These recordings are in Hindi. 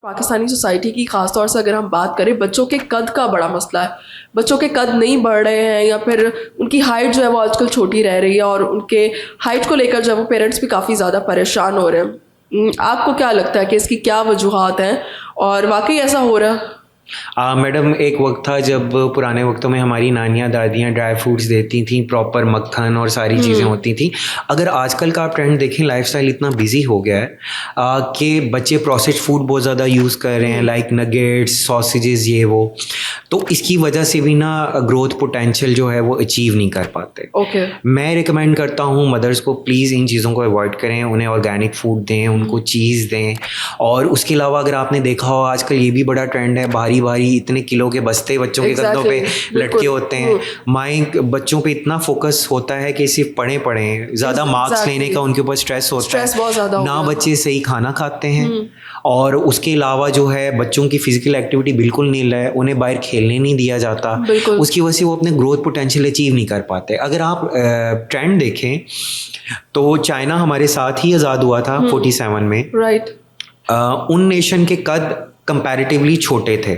पाकिस्तानी सोसाइटी की ख़ास तौर से अगर हम बात करें, बच्चों के कद का बड़ा मसला है। बच्चों के कद नहीं बढ़ रहे हैं या फिर उनकी हाइट जो है वो आजकल छोटी रह रही है और उनके हाइट को लेकर जो है वो पेरेंट्स भी काफ़ी ज़्यादा परेशान हो रहे हैं। आपको क्या लगता है कि इसकी क्या वजूहात हैं और वाकई ऐसा हो रहा है? मैडम, एक वक्त था जब पुराने वक्तों में हमारी नानियाँ दादियाँ ड्राई फ्रूट्स देती थीं, प्रॉपर मक्खन और सारी चीज़ें होती थी। अगर आजकल का आप ट्रेंड देखें, लाइफस्टाइल इतना बिजी हो गया है कि बच्चे प्रोसेस्ड फूड बहुत ज़्यादा यूज़ कर रहे हैं, लाइक नगेट्स, सॉसेजेस, ये वो। तो इसकी वजह से भी ना ग्रोथ पोटेंशियल जो है वो अचीव नहीं कर पाते। ओके। मैं रिकमेंड करता हूँ मदर्स को, प्लीज़ इन चीज़ों को अवॉइड करें, उन्हें ऑर्गेनिक फूड दें, उनको चीज़ दें। और उसके अलावा अगर आपने देखा हो, आजकल ये भी बड़ा ट्रेंड है, भारी इतने किलो के बस्ते बच्चों के कंधों पे लटके होते हैं। माइंड बच्चों पे इतना फोकस होता है कि सिर्फ पढ़ें, ज़्यादा मार्क्स लेने का उनके ऊपर स्ट्रेस होता है, बहुत ज़्यादा ना बच्चे सही खाना खाते हैं। और उसके अलावा जो है बच्चों की फिजिकल एक्टिविटी बिल्कुल नहीं है, उन्हें बाहर खेलने नहीं दिया जाता, उसकी वजह से वो अपने ग्रोथ पोटेंशियल अचीव नहीं कर पाते। अगर आप ट्रेंड देखें तो चाइना हमारे साथ ही आज़ाद हुआ था 47 में, राइट। उन नेशन के कद कंपैरेटिवली छोटे थे,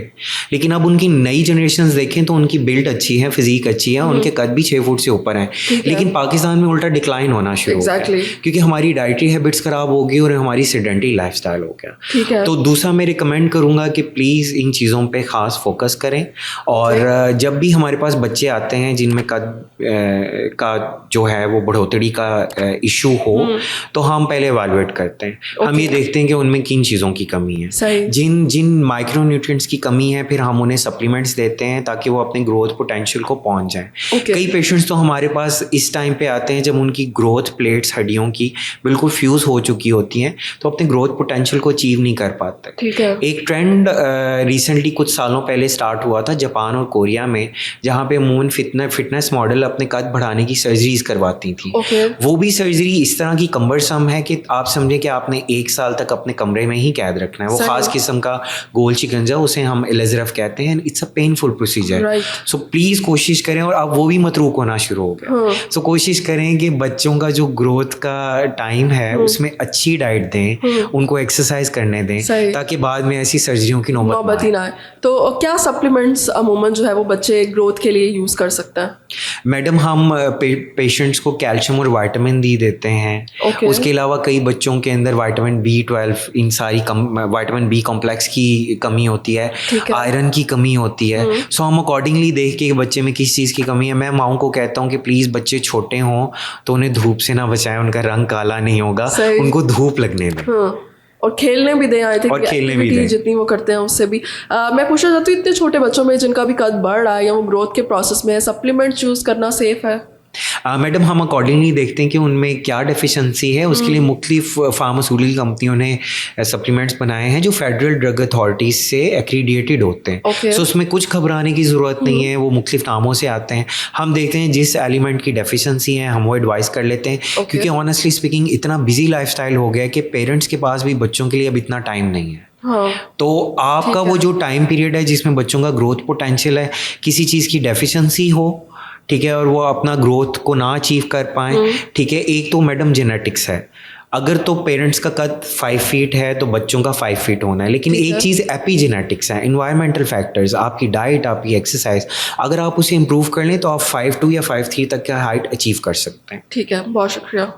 लेकिन अब उनकी नई जनरेशन्स देखें तो उनकी बिल्ड अच्छी है, फिजिक अच्छी है, उनके कद भी 6 फुट से ऊपर हैं। लेकिन पाकिस्तान में उल्टा डिक्लाइन होना शुरू हो गया, क्योंकि हमारी डाइटरी हैबिट्स ख़राब हो गई और हमारी सेडेंटरी लाइफस्टाइल हो गया। तो दूसरा मैं रिकमेंड करूँगा कि प्लीज़ इन चीज़ों पे ख़ास फोकस करें। और जब भी हमारे पास बच्चे आते हैं जिनमें कद का जो है वो बढ़ोतरी का इशू हो, तो हम पहले एवेलुएट करते हैं। हम ये देखते हैं कि उनमें किन चीज़ों की कमी है, जिन माइक्रोन्यूट्रिएंट्स की कमी है, फिर हम उन्हें सप्लीमेंट्स देते हैं ताकि वो अपने ग्रोथ पोटेंशियल को पहुंच जाएं। कई पेशेंट्स तो हमारे पास इस टाइम पे आते हैं जब उनकी ग्रोथ प्लेट्स हड्डियों की बिल्कुल फ्यूज़ हो चुकी होती हैं, तो अपने ग्रोथ पोटेंशियल को अचीव नहीं कर पाते। एक ट्रेंड रिसेंटली कुछ सालों पहले स्टार्ट हुआ था जापान और कोरिया में, जहाँ पे अमूमन फिटनेस मॉडल अपने कद बढ़ाने की सर्जरीज करवाती थी। वो भी सर्जरी इस तरह की कम्बरसम है कि आप समझें कि आपने 1 साल तक अपने कमरे में ही कैद रखना है। वो खास किस्म का गोल शिकंजा, उसे हम एलिजरफ कहते हैं। It's a painful procedure. So please कोशिश करें, और अब वो भी मतरूक होना शुरू हो गया। सो कोशिश करें कि बच्चों का जो ग्रोथ का टाइम है उसमें अच्छी डाइट दें, उनको एक्सरसाइज करने दें, ताकि बाद में ऐसी सर्जरियों की नौबत ही ना आए। तो क्या सप्लीमेंट्स अमूमन जो है वो बच्चे ग्रोथ के लिए यूज़ कर सकते हैं? मैडम, हम पेशेंट्स को कैल्शियम और विटामिन डी देते हैं। उसके अलावा कई बच्चों के अंदर विटामिन B12, इन सारी विटामिन B कॉम्प्लेक्स की कमी होती है, आयरन की कमी होती है। सो हम अकॉर्डिंगली देख के बच्चे में किस चीज़ की कमी है। मैं माँओं को कहता हूँ कि प्लीज़ बच्चे छोटे हों तो उन्हें धूप से ना बचाएं, उनका रंग काला नहीं होगा, उनको धूप लगने दें। और खेलने भी दें, आई थिंक एक्टिविटी जितनी वो करते हैं उससे भी। मैं पूछना चाहती हूँ, इतने छोटे बच्चों में जिनका भी कद बढ़ रहा है या वो ग्रोथ के प्रोसेस में है, सप्लीमेंट चूज़ करना सेफ है? मैडम, हम अकॉर्डिंगली देखते हैं कि उनमें क्या डेफिशिएंसी है। उसके लिए मुख्तलिफ फार्मास्यूटिकल कंपनियों ने सप्लीमेंट्स बनाए हैं जो फेडरल ड्रग अथॉरिटीज़ से एक्रीडिएटेड होते हैं। सो उसमें कुछ घबराने की ज़रूरत नहीं है, वो मुख्तलिफ नामों से आते हैं। हम देखते हैं जिस एलिमेंट की डेफिशिएंसी है हम वो एडवाइस कर लेते हैं, क्योंकि ऑनेस्टली स्पीकिंग इतना बिजी लाइफस्टाइल हो गया है कि पेरेंट्स के पास भी बच्चों के लिए अब इतना टाइम नहीं है। तो आपका वो जो टाइम पीरियड है जिसमें बच्चों का ग्रोथ पोटेंशियल है, किसी चीज़ की डेफिशिएंसी हो, ठीक है, और वो अपना ग्रोथ को ना अचीव कर पाएँ, ठीक है। एक तो मैडम जेनेटिक्स है, अगर तो पेरेंट्स का कद 5 फीट है तो बच्चों का 5 फीट होना है। लेकिन एक चीज़ एपीजेनेटिक्स है, इन्वायरमेंटल फैक्टर्स, आपकी डाइट, आपकी एक्सरसाइज, अगर आप उसे इम्प्रूव कर लें तो आप 5'2" या 5'3" तक का हाइट अचीव कर सकते हैं। ठीक है, बहुत शुक्रिया।